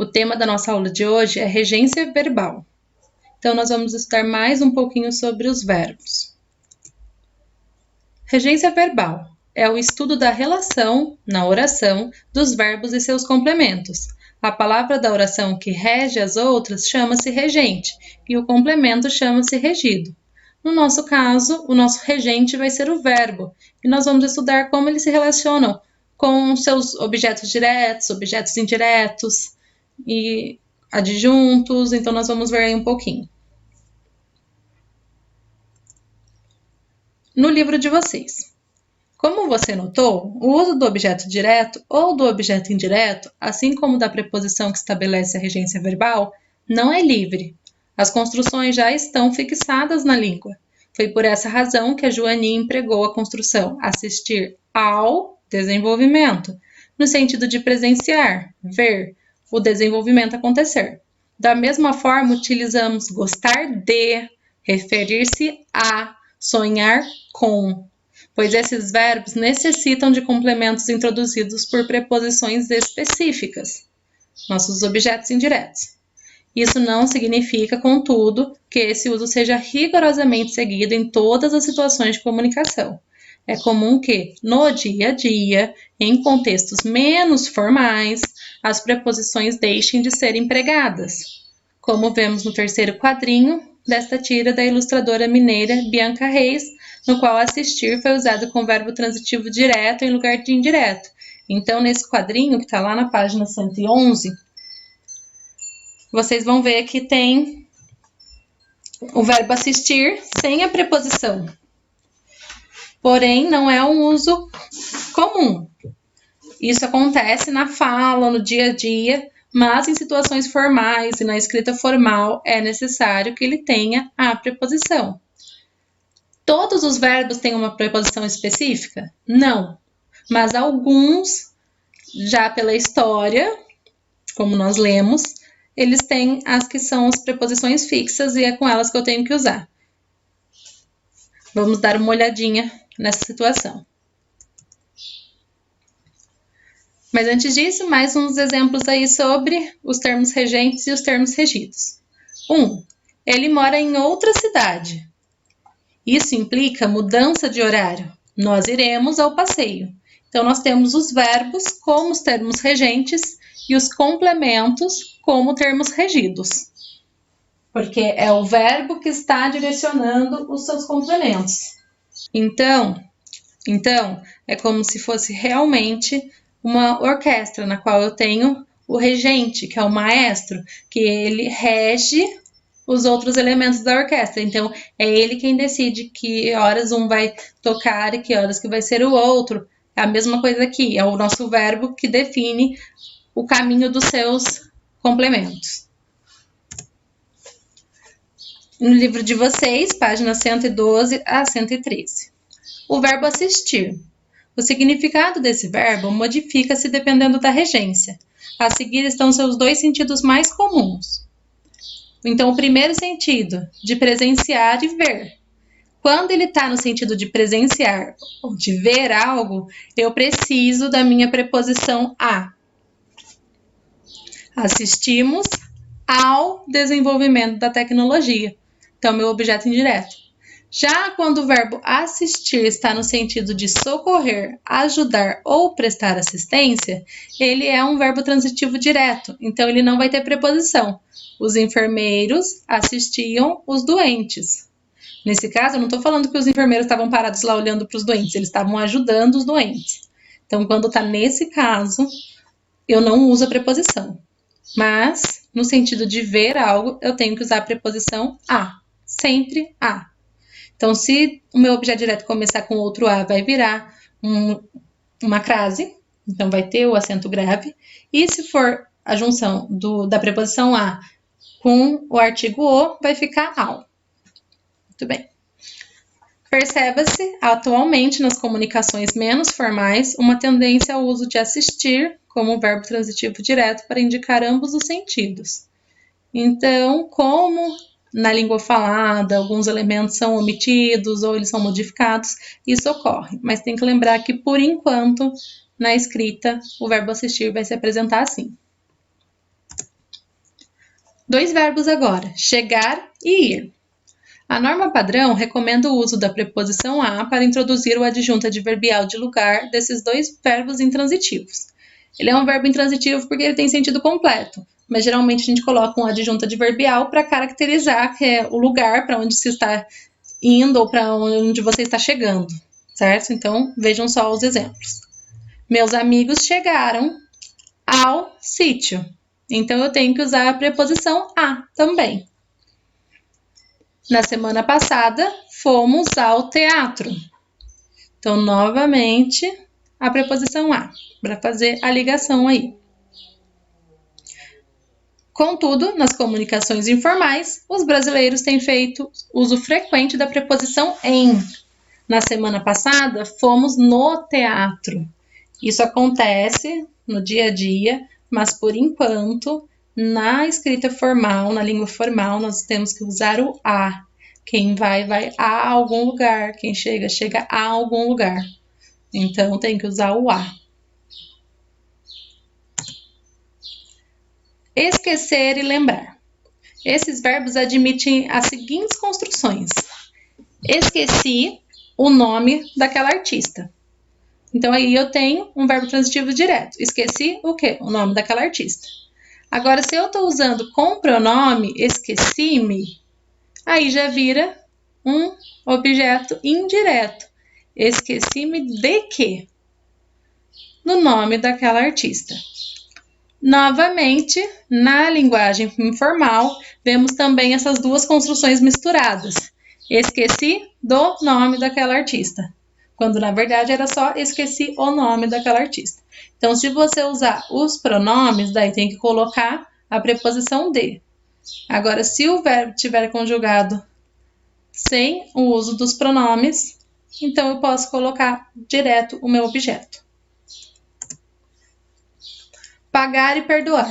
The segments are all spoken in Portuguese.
O tema da nossa aula de hoje é regência verbal. Então, nós vamos estudar mais um pouquinho sobre os verbos. Regência verbal é o estudo da relação, na oração, dos verbos e seus complementos. A palavra da oração que rege as outras chama-se regente e o complemento chama-se regido. No nosso caso, o nosso regente vai ser o verbo e nós vamos estudar como eles se relacionam com seus objetos diretos, objetos indiretos e adjuntos. Então, nós vamos ver aí um pouquinho. No livro de vocês. Como você notou, o uso do objeto direto ou do objeto indireto, assim como da preposição que estabelece a regência verbal, não é livre. As construções já estão fixadas na língua. Foi por essa razão que a Joaninha empregou a construção assistir ao desenvolvimento, no sentido de presenciar, ver, o desenvolvimento acontecer. Da mesma forma, utilizamos gostar de, referir-se a, sonhar com, pois esses verbos necessitam de complementos introduzidos por preposições específicas, nossos objetos indiretos. Isso não significa, contudo, que esse uso seja rigorosamente seguido em todas as situações de comunicação. É comum que, no dia a dia, em contextos menos formais, as preposições deixem de ser empregadas, como vemos no terceiro quadrinho desta tira da ilustradora mineira Bianca Reis, no qual assistir foi usado com o verbo transitivo direto em lugar de indireto. Então, nesse quadrinho, que está lá na página 111, vocês vão ver que tem o verbo assistir sem a preposição. Porém, não é um uso comum. Isso acontece na fala, no dia a dia, mas em situações formais e na escrita formal é necessário que ele tenha a preposição. Todos os verbos têm uma preposição específica? Não. Mas alguns, já pela história, como nós lemos, eles têm as que são as preposições fixas e é com elas que eu tenho que usar. Vamos dar uma olhadinha nessa situação. Mas antes disso, mais uns exemplos aí sobre os termos regentes e os termos regidos. 1. Ele mora em outra cidade. Isso implica mudança de horário. Nós iremos ao passeio. Então, nós temos os verbos como os termos regentes e os complementos como termos regidos. Porque é o verbo que está direcionando os seus complementos. Então, é como se fosse realmente uma orquestra, na qual eu tenho o regente, que é o maestro, que ele rege os outros elementos da orquestra. Então, é ele quem decide que horas um vai tocar e que horas que vai ser o outro. É a mesma coisa aqui, é o nosso verbo que define o caminho dos seus complementos. No livro de vocês, páginas 112 a 113. O verbo assistir. O significado desse verbo modifica-se dependendo da regência. A seguir estão seus dois sentidos mais comuns. Então, o primeiro sentido, de presenciar e ver. Quando ele está no sentido de presenciar ou de ver algo, eu preciso da minha preposição a. Assistimos ao desenvolvimento da tecnologia. Então, meu objeto indireto. Já quando o verbo assistir está no sentido de socorrer, ajudar ou prestar assistência, ele é um verbo transitivo direto, então ele não vai ter preposição. Os enfermeiros assistiam os doentes. Nesse caso, eu não estou falando que os enfermeiros estavam parados lá olhando para os doentes, eles estavam ajudando os doentes. Então, quando está nesse caso, eu não uso a preposição. Mas, no sentido de ver algo, eu tenho que usar a preposição a. Sempre a. Então, se o meu objeto direto começar com outro a, vai virar uma crase. Então, vai ter o acento grave. E se for a junção da preposição a com o artigo o, vai ficar ao. Muito bem. Perceba-se, atualmente, nas comunicações menos formais, uma tendência ao uso de assistir como verbo transitivo direto para indicar ambos os sentidos. Então, como na língua falada, alguns elementos são omitidos ou eles são modificados, isso ocorre. Mas tem que lembrar que, por enquanto, na escrita, o verbo assistir vai se apresentar assim. Dois verbos agora, chegar e ir. A norma padrão recomenda o uso da preposição a para introduzir o adjunto adverbial de lugar desses dois verbos intransitivos. Ele é um verbo intransitivo porque ele tem sentido completo, mas geralmente a gente coloca um adjunto adverbial para caracterizar que é o lugar para onde se está indo ou para onde você está chegando, certo? Então, vejam só os exemplos. Meus amigos chegaram ao sítio. Então, eu tenho que usar a preposição a também. Na semana passada, fomos ao teatro. Então, novamente, a preposição a, para fazer a ligação aí. Contudo, nas comunicações informais, os brasileiros têm feito uso frequente da preposição em. Na semana passada, fomos no teatro. Isso acontece no dia a dia, mas por enquanto, na escrita formal, na língua formal, nós temos que usar o a. Quem vai, vai a algum lugar. Quem chega, chega a algum lugar. Então, tem que usar o a. Esquecer e lembrar. Esses verbos admitem as seguintes construções. Esqueci o nome daquela artista. Então, aí eu tenho um verbo transitivo direto. Esqueci o quê? O nome daquela artista. Agora, se eu estou usando com pronome esqueci-me, aí já vira um objeto indireto. Esqueci-me de quê? No nome daquela artista. Novamente, na linguagem informal, vemos também essas duas construções misturadas. Esqueci do nome daquela artista, quando na verdade era só esqueci o nome daquela artista. Então, se você usar os pronomes, daí tem que colocar a preposição de. Agora, se o verbo estiver conjugado sem o uso dos pronomes, então eu posso colocar direto o meu objeto. Pagar e perdoar.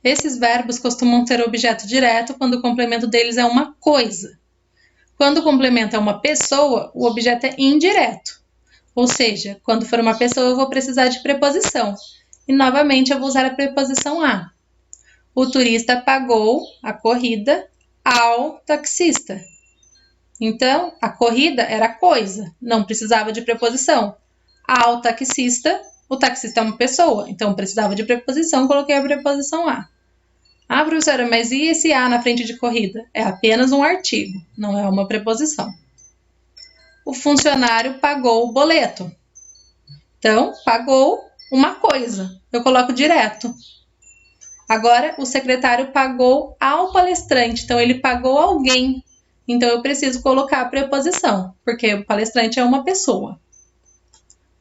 Esses verbos costumam ter objeto direto quando o complemento deles é uma coisa. Quando o complemento é uma pessoa, o objeto é indireto. Ou seja, quando for uma pessoa, eu vou precisar de preposição. E novamente eu vou usar a preposição a. O turista pagou a corrida ao taxista. Então, a corrida era coisa, não precisava de preposição. Ao taxista, o taxista é uma pessoa, então precisava de preposição, coloquei a preposição a. Ah, professora, mas e esse a na frente de corrida? É apenas um artigo, não é uma preposição. O funcionário pagou o boleto. Então, pagou uma coisa, eu coloco direto. Agora, o secretário pagou ao palestrante, então ele pagou alguém. Então, eu preciso colocar a preposição, porque o palestrante é uma pessoa.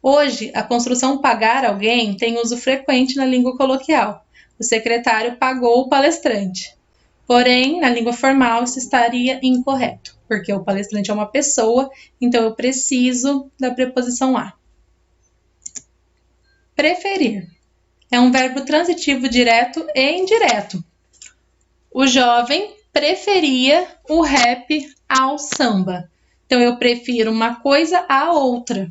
Hoje, a construção pagar alguém tem uso frequente na língua coloquial. O secretário pagou o palestrante. Porém, na língua formal, isso estaria incorreto, porque o palestrante é uma pessoa, então eu preciso da preposição a. Preferir. É um verbo transitivo direto e indireto. O jovem preferia o rap ao samba. Então, eu prefiro uma coisa à outra.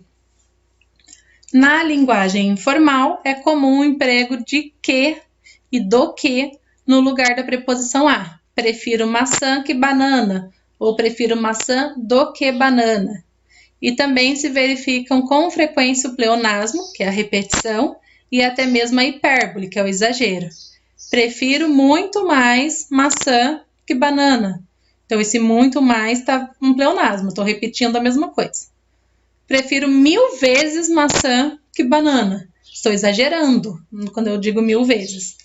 Na linguagem informal, é comum o emprego de que e do que no lugar da preposição a. Prefiro maçã que banana, ou prefiro maçã do que banana. E também se verificam com frequência o pleonasmo, que é a repetição, e até mesmo a hipérbole, que é o exagero. Prefiro muito mais maçã que banana. Então, esse muito mais está um pleonasmo, estou repetindo a mesma coisa. Prefiro 1000 vezes maçã que banana. Estou exagerando quando eu digo 1000 vezes.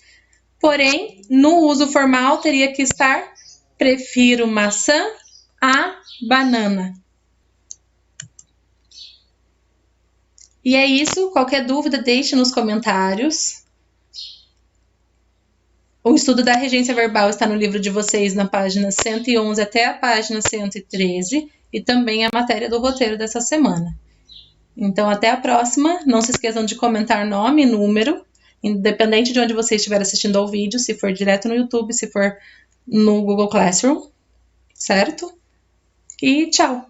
Porém, no uso formal teria que estar prefiro maçã a banana. E é isso. Qualquer dúvida, deixe nos comentários. O estudo da regência verbal está no livro de vocês, na página 111 até a página 113, e também a matéria do roteiro dessa semana. Então, até a próxima. Não se esqueçam de comentar nome e número, independente de onde você estiver assistindo ao vídeo, se for direto no YouTube, se for no Google Classroom, certo? E tchau!